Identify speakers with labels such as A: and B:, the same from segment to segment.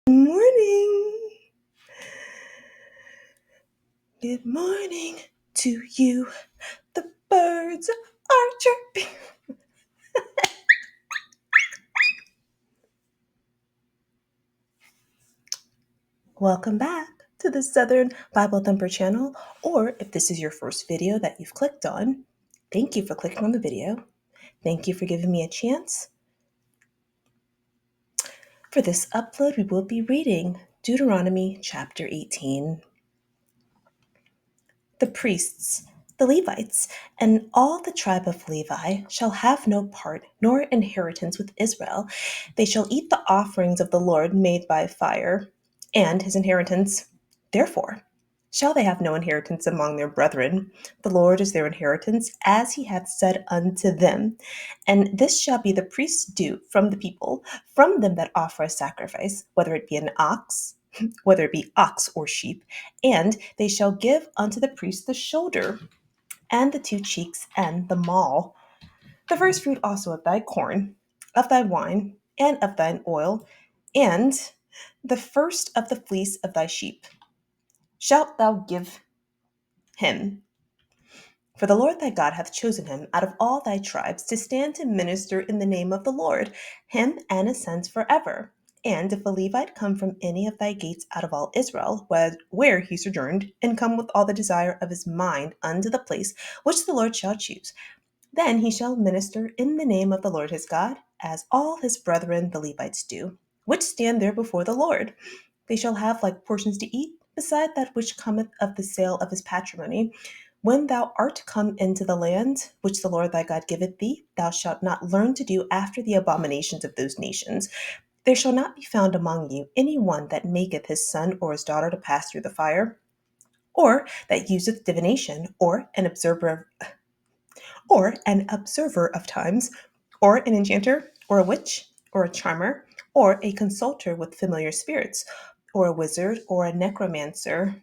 A: Morning. Good morning to you. The birds are chirping. Welcome back to the Southern Bible Thumper channel, or if this is your first video that you've clicked on, thank you for clicking on the video. Thank you for giving me a chance. For this upload, we will be reading Deuteronomy chapter 18. The priests, the Levites, and all the tribe of Levi shall have no part nor inheritance with Israel. They shall eat the offerings of the Lord made by fire, and his inheritance. Therefore, shall they have no inheritance among their brethren. The Lord is their inheritance, as he hath said unto them. And this shall be the priest's due from the people, from them that offer a sacrifice, whether it be an ox, whether it be ox or sheep, and they shall give unto the priest the shoulder, and the two cheeks, and the maw, the first fruit also of thy corn, of thy wine, and of thine oil, and the first of the fleece of thy sheep, shalt thou give him. For the Lord thy God hath chosen him out of all thy tribes to stand to minister in the name of the Lord, him and his sons forever. And if a Levite come from any of thy gates out of all Israel, where he sojourned, and come with all the desire of his mind unto the place which the Lord shall choose, then he shall minister in the name of the Lord his God, as all his brethren the Levites do, which stand there before the Lord. They shall have like portions to eat, beside that which cometh of the sale of his patrimony. When thou art come into the land which the Lord thy God giveth thee, thou shalt not learn to do after the abominations of those nations. There shall not be found among you any one that maketh his son or his daughter to pass through the fire, or that useth divination, or an observer of times, or an enchanter, or a witch, or a charmer, or a consulter with familiar spirits, or a wizard, or a necromancer.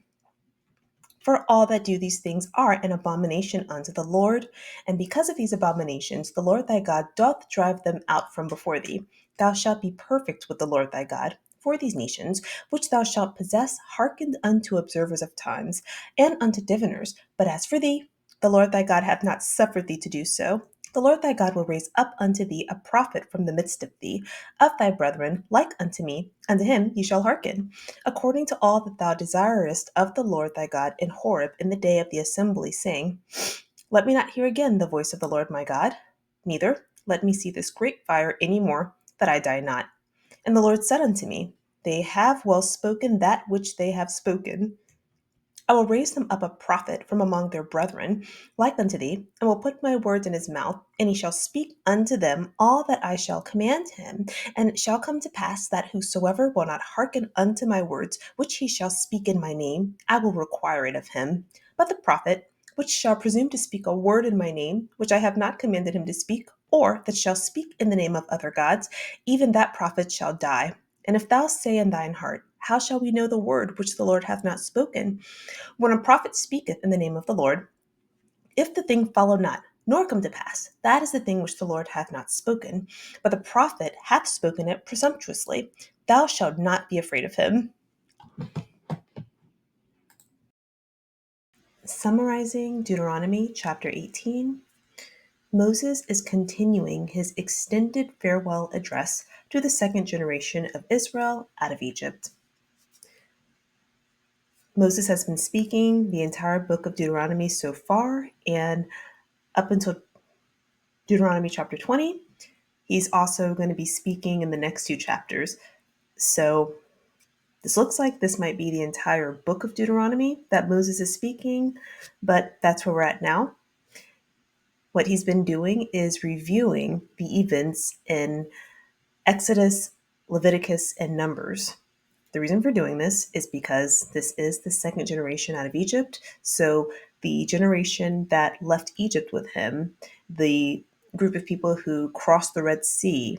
A: For all that do these things are an abomination unto the Lord, and because of these abominations the Lord thy God doth drive them out from before thee. Thou shalt be perfect with the Lord thy God. For these nations, which thou shalt possess, hearkened unto observers of times, and unto diviners. But as for thee, the Lord thy God hath not suffered thee to do so. The Lord thy God will raise up unto thee a prophet from the midst of thee, of thy brethren, like unto me. Unto him ye shall hearken, according to all that thou desirest of the Lord thy God in Horeb in the day of the assembly, saying, Let me not hear again the voice of the Lord my God, neither let me see this great fire any more, that I die not. And the Lord said unto me, They have well spoken that which they have spoken. I will raise them up a prophet from among their brethren, like unto thee, and will put my words in his mouth, and he shall speak unto them all that I shall command him. And it shall come to pass that whosoever will not hearken unto my words, which he shall speak in my name, I will require it of him. But the prophet, which shall presume to speak a word in my name, which I have not commanded him to speak, or that shall speak in the name of other gods, even that prophet shall die. And if thou say in thine heart, How shall we know the word which the Lord hath not spoken? When a prophet speaketh in the name of the Lord, if the thing follow not, nor come to pass, that is the thing which the Lord hath not spoken. But the prophet hath spoken it presumptuously. Thou shalt not be afraid of him. Summarizing Deuteronomy chapter 18, Moses is continuing his extended farewell address to the second generation of Israel out of Egypt. Moses has been speaking the entire book of Deuteronomy so far, and up until Deuteronomy chapter 20, he's also going to be speaking in the next two chapters. So this looks like this might be the entire book of Deuteronomy that Moses is speaking, but that's where we're at now. What he's been doing is reviewing the events in Exodus, Leviticus, and Numbers. The reason for doing this is because this is the second generation out of Egypt. So the generation that left Egypt with him, the group of people who crossed the Red Sea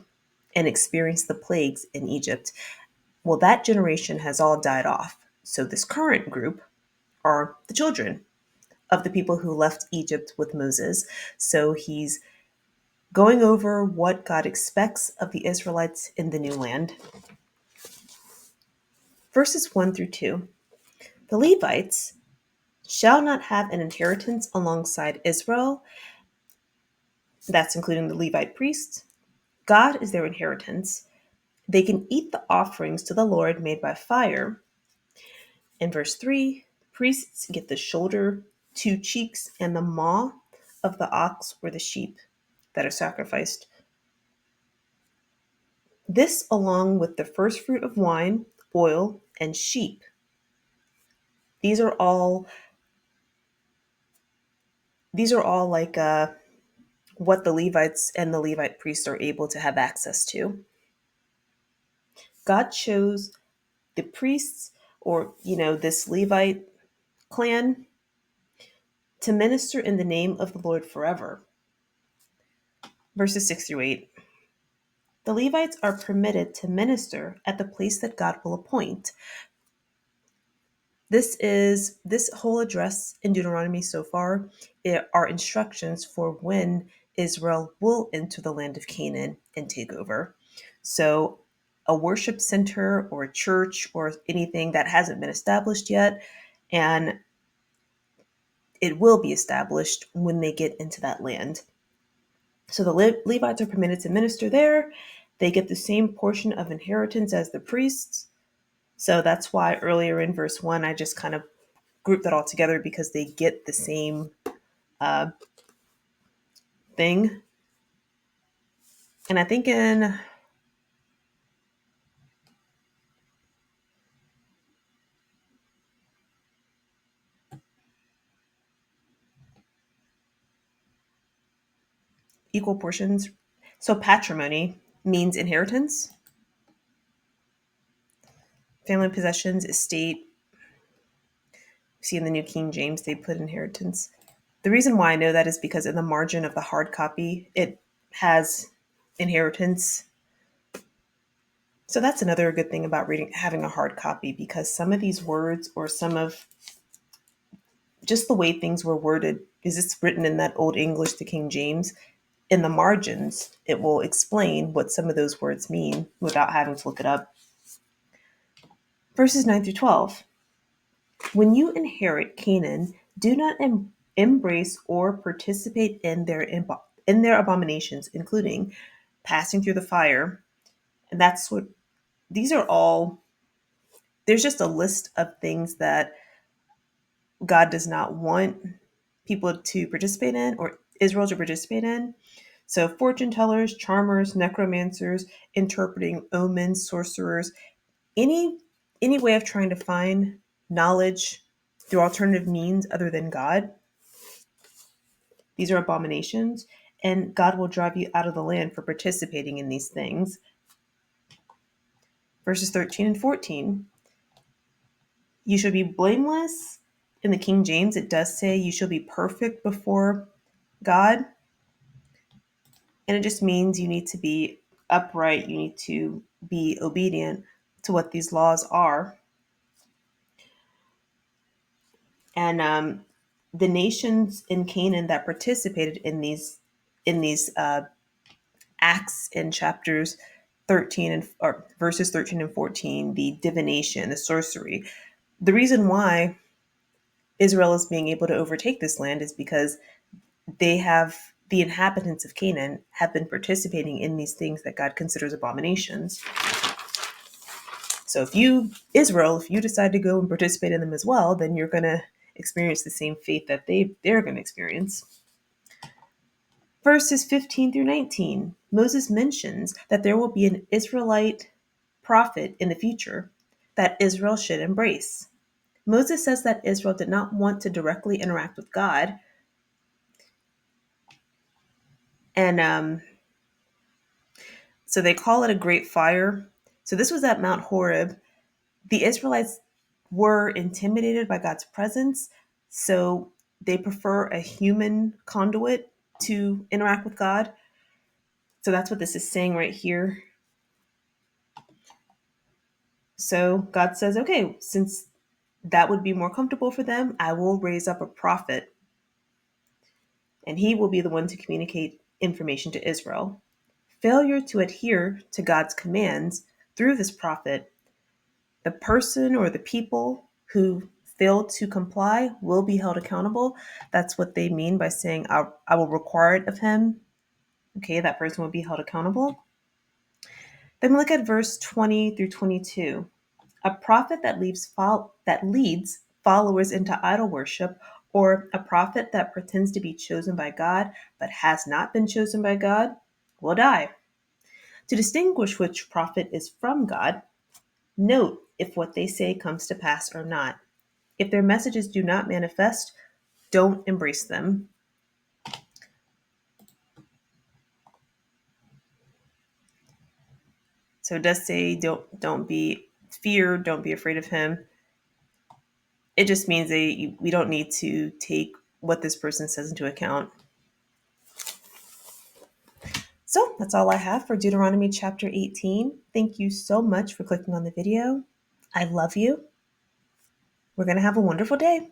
A: and experienced the plagues in Egypt, well, that generation has all died off. So this current group are the children of the people who left Egypt with Moses. So he's going over what God expects of the Israelites in the new land. Verses 1 through 2. The Levites shall not have an inheritance alongside Israel. That's including the Levite priests. God is their inheritance. They can eat the offerings to the Lord made by fire. In verse 3, priests get the shoulder, 2 cheeks, and the maw of the ox or the sheep that are sacrificed. This, along with the first fruit of wine, oil, and sheep. These are all like what the Levites and the Levite priests are able to have access to. God chose the priests, or this Levite clan, to minister in the name of the Lord forever. Verses 6 through 8. The Levites are permitted to minister at the place that God will appoint. This whole address in Deuteronomy so far are instructions for when Israel will enter the land of Canaan and take over. So a worship center or a church or anything that hasn't been established yet, and it will be established when they get into that land. So the Levites are permitted to minister there. They get the same portion of inheritance as the priests. So that's why earlier in verse 1, I just kind of grouped that all together, because they get the same uh, thing. And I think in equal portions, so patrimony means inheritance, family possessions, estate. See, in the New King James, they put inheritance. The reason why I know that is because in the margin of the hard copy, it has inheritance. So that's another good thing about having a hard copy, because some of these words, or some of just the way things were worded, is it's written in that Old English, the King James. In the margins, it will explain what some of those words mean without having to look it up. Verses 9 through 12. When you inherit Canaan, do not embrace or participate in their abominations, including passing through the fire. And that's what these are all. There's just a list of things that God does not want people to participate in, or Israel to participate in. So fortune tellers, charmers, necromancers, interpreting omens, sorcerers, any way of trying to find knowledge through alternative means other than God. These are abominations, and God will drive you out of the land for participating in these things. Verses 13 and 14. You shall be blameless. In the King James, it does say you shall be perfect before God. And it just means you need to be upright. You need to be obedient to what these laws are. And the nations in Canaan that participated in these acts in chapters 13 or verses 13 and 14, the divination, the sorcery. The reason why Israel is being able to overtake this land is because the inhabitants of Canaan have been participating in these things that God considers abominations. So if you decide to go and participate in them as well, then you're going to experience the same fate that they're going to experience. Verses 15 through 19, Moses mentions that there will be an Israelite prophet in the future that Israel should embrace. Moses says that Israel did not want to directly interact with God. And so they call it a great fire. So this was at Mount Horeb. The Israelites were intimidated by God's presence, so they prefer a human conduit to interact with God. So that's what this is saying right here. So God says, okay, since that would be more comfortable for them, I will raise up a prophet, and he will be the one to communicate information to Israel. Failure to adhere to God's commands through this prophet The person or the people who fail to comply will be held accountable. That's what they mean by saying, I will require it of him. Okay, that person will be held accountable. Then we look at verse 20 through 22. A prophet that leads followers into idol worship, or a prophet that pretends to be chosen by God but has not been chosen by God, will die. To distinguish which prophet is from God, note if what they say comes to pass or not. If their messages do not manifest, don't embrace them. So it does say don't be feared, don't be afraid of him. It just means we don't need to take what this person says into account. So that's all I have for Deuteronomy chapter 18. Thank you so much for clicking on the video. I love you. We're going to have a wonderful day.